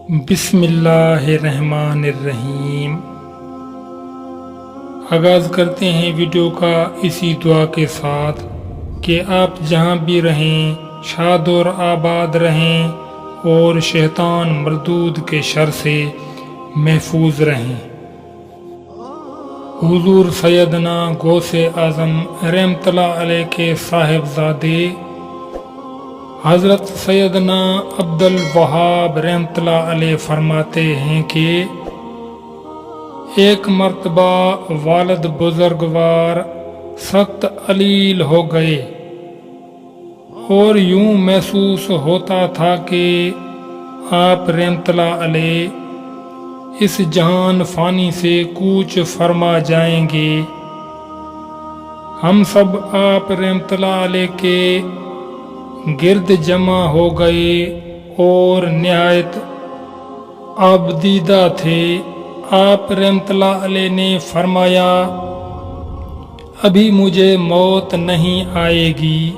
بسم اللہ الرحمن الرحیم۔ آغاز کرتے ہیں ویڈیو کا اسی دعا کے ساتھ کہ آپ جہاں بھی رہیں شاد اور آباد رہیں اور شیطان مردود کے شر سے محفوظ رہیں۔ حضور سیدنا غوث اعظم رحمۃ اللہ علیہ کے صاحبزادے حضرت سیدنا عبد الوہاب رحمۃ اللہ علیہ فرماتے ہیں کہ ایک مرتبہ والد بزرگوار سخت علیل ہو گئے اور یوں محسوس ہوتا تھا کہ آپ رحمۃ اللہ علیہ اس جہان فانی سے کوچ فرما جائیں گے۔ ہم سب آپ رحمۃ اللہ علیہ کے گرد جمع ہو گئے اور نہایت عابدیدہ تھے۔ آپ رحمۃ اللہ علیہ نے فرمایا، ابھی مجھے موت نہیں آئے گی،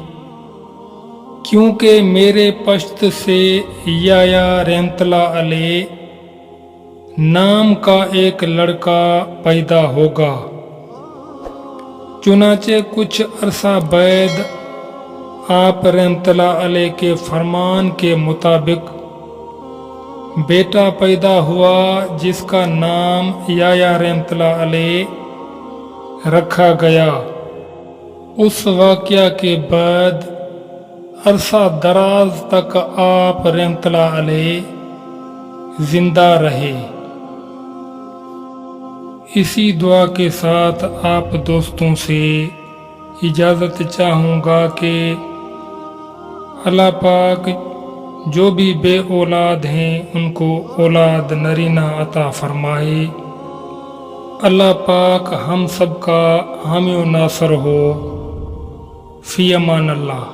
کیونکہ میرے پشت سے یحییٰ رحمۃ اللہ علیہ نام کا ایک لڑکا پیدا ہوگا۔ چنانچہ کچھ عرصہ بعد آپ رحمۃ اللہ علیہ کے فرمان کے مطابق بیٹا پیدا ہوا جس کا نام یحییٰ رحمۃ اللہ علیہ رکھا گیا۔ اس واقعہ کے بعد عرصہ دراز تک آپ رحمۃ اللہ علیہ زندہ رہے۔ اسی دعا کے ساتھ آپ دوستوں سے اجازت چاہوں گا کہ اللہ پاک جو بھی بے اولاد ہیں ان کو اولاد نرینہ عطا فرمائے۔ اللہ پاک ہم سب کا حامی و ناصر ہو۔ فی امان اللہ۔